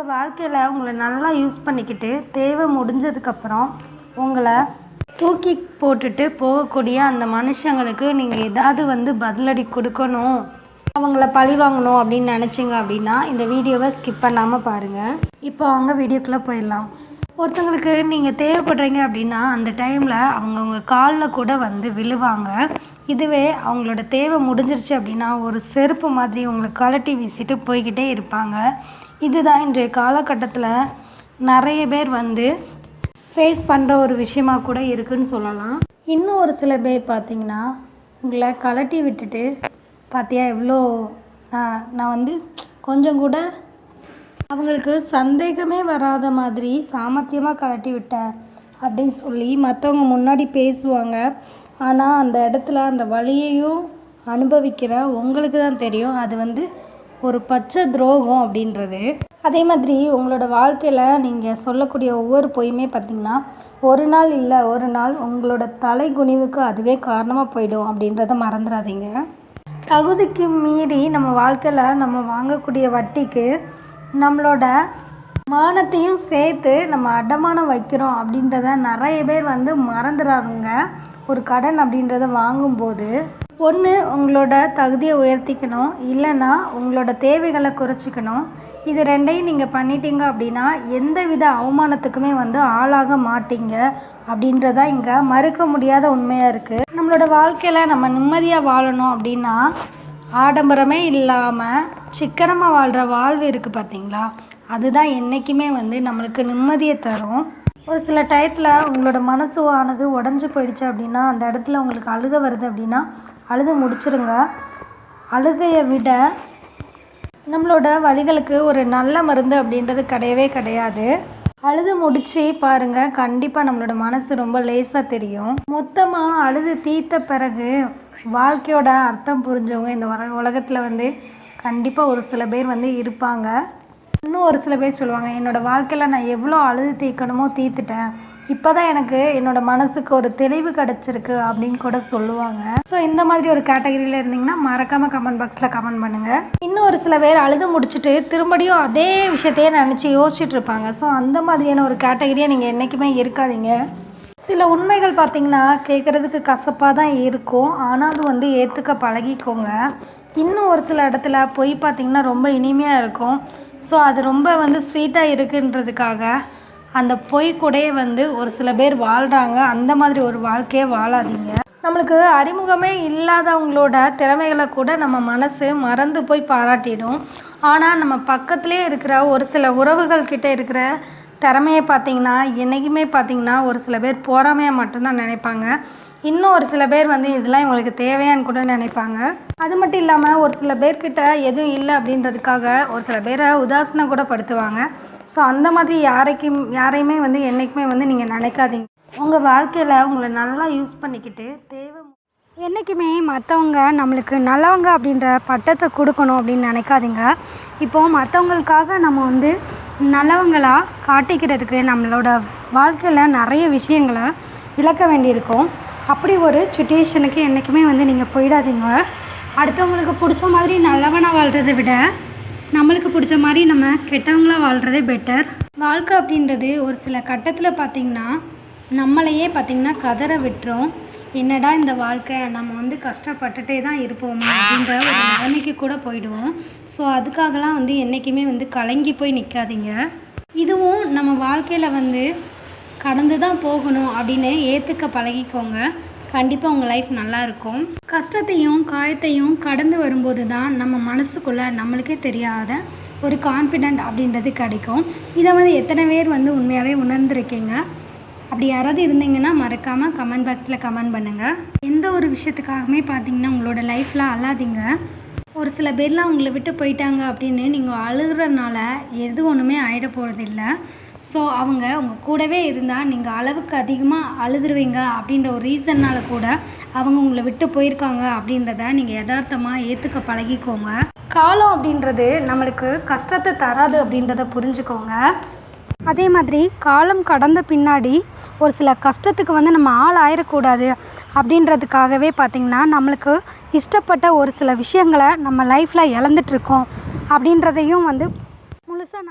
உங்கள் வாழ்க்கையில் உங்களை நல்லா யூஸ் பண்ணிக்கிட்டு தேவை முடிஞ்சதுக்கப்புறம் உங்களை தூக்கி போட்டுட்டு போகக்கூடிய அந்த மனுஷங்களுக்கு நீங்கள் ஏதாவது பதிலடி கொடுக்கணும், அவங்கள பழி வாங்கணும் அப்படின்னு நினச்சிங்க அப்படின்னா இந்த வீடியோவை ஸ்கிப் பண்ணாமல் பாருங்கள். இப்போ அவங்க வீடியோக்குள்ளே போயிடலாம். ஒருத்தங்களுக்கு நீங்கள் தேவைப்படுறீங்க அப்படின்னா அந்த டைமில் அவங்க காலில் கூட விழுவாங்க. இதுவே அவங்களோட தேவை முடிஞ்சிருச்சு அப்படின்னா ஒரு செருப்பு மாதிரி உங்களை கழட்டி வீசிட்டு போய்கிட்டே இருப்பாங்க. இதுதான் இன்றைய காலகட்டத்தில் நிறைய பேர் ஃபேஸ் பண்ணுற ஒரு விஷயமா கூட இருக்குன்னு சொல்லலாம். இன்னும் ஒரு சில பேர் பார்த்திங்கன்னா உங்களை கழட்டி விட்டுட்டு பார்த்தியா எவ்வளோ நான் கொஞ்சம் கூட அவங்களுக்கு சந்தேகமே வராத மாதிரி சாமர்த்தியமாக கழட்டி விட்டேன் அப்படின்னு சொல்லி மற்றவங்க முன்னாடி பேசுவாங்க. ஆனால் அந்த இடத்துல அந்த வலியையும் அனுபவிக்கிற உங்களுக்கு தான் தெரியும் அது ஒரு பச்சை துரோகம் அப்படின்றது. அதே மாதிரி உங்களோட வாழ்க்கையில் நீங்கள் சொல்லக்கூடிய ஒவ்வொரு பொய்யுமே பார்த்திங்கன்னா ஒரு நாள் இல்லை ஒரு நாள் உங்களோட தலை குனிவுக்கு அதுவே காரணமாக போயிடும் அப்படின்றத மறந்துடாதீங்க. தகுதிக்கு மீறி நம்ம வாழ்க்கையில் நம்ம வாங்கக்கூடிய வட்டிக்கு நம்மளோட மானத்தையும் சேர்த்து நம்ம அடமானம் வைக்கிறோம் அப்படின்றத நிறைய பேர் மறந்துடாதுங்க. ஒரு கடன் அப்படின்றத வாங்கும்போது ஒன்று உங்களோட தகுதியை உயர்த்திக்கணும், இல்லைன்னா உங்களோட தேவைகளை குறைச்சிக்கணும். இது ரெண்டையும் நீங்கள் பண்ணிட்டீங்க அப்படின்னா எந்த வித அவமானத்துக்குமே ஆளாக மாட்டீங்க அப்படின்றதான் இங்கே மறுக்க முடியாத உண்மையாக இருக்குது. நம்மளோட வாழ்க்கையில் நம்ம நிம்மதியாக வாழணும் அப்படின்னா ஆடம்பரமே இல்லாமல் சிக்கனமாக வாழ்கிற வாழ்வு இருக்குது பார்த்தீங்களா, அதுதான் என்றைக்குமே நம்மளுக்கு நிம்மதியை தரும். ஒரு சில டயத்தில் உங்களோட மனசு ஆனது உடஞ்சி போயிடுச்சு அப்படின்னா அந்த இடத்துல உங்களுக்கு அழுகை வருது அப்படின்னா அழுது முடிச்சிருங்க. அழுகையை விட நம்மளோட வலிகளுக்கு ஒரு நல்ல மருந்து அப்படின்றது கிடையவே கிடையாது. அழுது முடிச்சு பாருங்கள், கண்டிப்பாக நம்மளோட மனசு ரொம்ப லேசாக தெரியும். மொத்தமாக அழுது தீர்த்த பிறகு வாழ்க்கையோட அர்த்தம் புரிஞ்சவங்க இந்த உலகத்தில் கண்டிப்பாக ஒரு சில பேர் இருப்பாங்க. இன்னும் ஒரு சில பேர் சொல்லுவாங்க, என்னோடய வாழ்க்கையில் நான் எவ்வளோ அழுது தீர்க்கணுமோ தீர்த்துட்டேன், இப்போ தான் எனக்கு என்னோடய மனசுக்கு ஒரு தெளிவு கிடச்சிருக்கு அப்படின்னு கூட சொல்லுவாங்க. ஸோ இந்த மாதிரி ஒரு கேட்டகரியில் இருந்தீங்கன்னா மறக்காமல் கமெண்ட் பாக்ஸில் கமெண்ட் பண்ணுங்கள். இன்னும் ஒரு சில பேர் அழுது முடிச்சுட்டு திரும்படியும் அதே விஷயத்தையே நினச்சி யோசிச்சுட்டு இருப்பாங்க. ஸோ அந்த மாதிரியான ஒரு கேட்டகரியை நீங்கள் என்றைக்குமே இருக்காதீங்க. சில உண்மைகள் பார்த்திங்கன்னா கேட்குறதுக்கு கசப்பாக தான் இருக்கும், ஆனாலும் ஏற்றுக்க பழகிக்கோங்க. இன்னும் ஒரு சில இடத்துல பொய் பார்த்திங்கன்னா ரொம்ப இனிமையாக இருக்கும். ஸோ அது ரொம்ப ஸ்வீட்டாக இருக்குன்றதுக்காக அந்த பொய் கூடயே ஒரு சில பேர் வாழ்கிறாங்க. அந்த மாதிரி ஒரு வாழ்க்கையை வாழாதீங்க. நம்மளுக்கு அறிமுகமே இல்லாதவங்களோட திறமைகளை கூட நம்ம மனசு மறந்து போய் பாராட்டிடும். ஆனால் நம்ம பக்கத்துலேயே இருக்கிற ஒரு சில உறவுகள்கிட்ட இருக்கிற திறமையை பார்த்திங்கன்னா என்றைக்குமே பார்த்திங்கன்னா ஒரு சில பேர் பொறாமையாக மட்டும்தான் நினைப்பாங்க. இன்னும் ஒரு சில பேர் இதெல்லாம் இவங்களுக்கு தேவையான்னு கூட நினைப்பாங்க. அது மட்டும் இல்லாமல் ஒரு சில பேர்கிட்ட எதுவும் இல்லை அப்படின்றதுக்காக ஒரு சில பேரை உதாசனம் கூட படுத்துவாங்க. ஸோ அந்த மாதிரி யாரையுமே என்றைக்குமே நீங்கள் நினைக்காதீங்க. உங்கள் வாழ்க்கையில் உங்களை நல்லா யூஸ் பண்ணிக்கிட்டு என்றைக்குமே மற்றவங்க நம்மளுக்கு நல்லவங்க அப்படின்ற பட்டத்தை கொடுக்கணும் அப்படின்னு நினைக்காதீங்க. இப்போது மற்றவங்களுக்காக நம்ம நல்லவங்களாக காட்டிக்கிறதுக்கு நம்மளோட வாழ்க்கையில் நிறைய விஷயங்களை இழக்க வேண்டியிருக்கும். அப்படி ஒரு சுச்சுவேஷனுக்கு என்றைக்குமே நீங்கள் போயிடாதீங்க. அடுத்தவங்களுக்கு பிடிச்ச மாதிரி நல்லவனாக வாழ்கிறத விட நம்மளுக்கு பிடிச்ச மாதிரி நம்ம கெட்டவங்களாக வாழ்கிறதே பெட்டர். வாழ்க்கை அப்படின்றது ஒரு சில கட்டத்தில் பார்த்திங்கன்னா நம்மளையே பார்த்திங்கன்னா கதற விட்டுரும். என்னடா இந்த வாழ்க்கை, நம்ம கஷ்டப்பட்டுட்டே தான் இருப்போமா அப்படின்ற ஒரு நிலைமைக்கு கூட போயிடுவோம். ஸோ அதுக்காகலாம் என்றைக்குமே கலங்கி போய் நிற்காதீங்க. இதுவும் நம்ம வாழ்க்கையில் கடந்து தான் போகணும் அப்படின்னு ஏற்றுக்க பழகிக்கோங்க. கண்டிப்பாக உங்கள் லைஃப் நல்லாயிருக்கும். கஷ்டத்தையும் காயத்தையும் கடந்து வரும்போது தான் நம்ம மனசுக்குள்ளே நம்மளுக்கே தெரியாத ஒரு கான்ஃபிடென்ட் அப்படின்றது கிடைக்கும். இதை எத்தனை பேர் உண்மையாகவே உணர்ந்துருக்கீங்க? அப்படி யாராவது இருந்தீங்கன்னா மறக்காமல் கமெண்ட் பாக்ஸில் கமெண்ட் பண்ணுங்கள். எந்த ஒரு விஷயத்துக்காகவுமே பார்த்தீங்கன்னா உங்களோட லைஃப்பில் அழாதீங்க. ஒரு சில பேர்லாம் உங்களை விட்டு போயிட்டாங்க அப்படின்னு நீங்கள் அழுகிறனால எது ஒன்றுமே ஆகிட போகிறதில்ல. ஸோ அவங்க உங்கள் கூடவே இருந்தால் நீங்கள் அளவுக்கு அதிகமாக அழுதுருவீங்க அப்படின்ற ஒரு ரீசன்னால் கூட அவங்க உங்களை விட்டு போயிருக்காங்க அப்படின்றத நீங்கள் யதார்த்தமாக ஏற்றுக்க பழகிக்கோங்க. காலம் அப்படின்றது நம்மளுக்கு கஷ்டத்தை தராது அப்படின்றத புரிஞ்சுக்கோங்க. அதே மாதிரி காலம் கடந்த பின்னாடி ஒரு சில கஷ்டத்துக்கு நம்ம ஆள் ஆயிடக்கூடாது அப்படின்றதுக்காகவே பார்த்திங்கன்னா நம்மளுக்கு இஷ்டப்பட்ட ஒரு சில விஷயங்களை நம்ம லைஃப்பில் இழந்துட்டுருக்கோம் அப்படின்றதையும் முழுசாக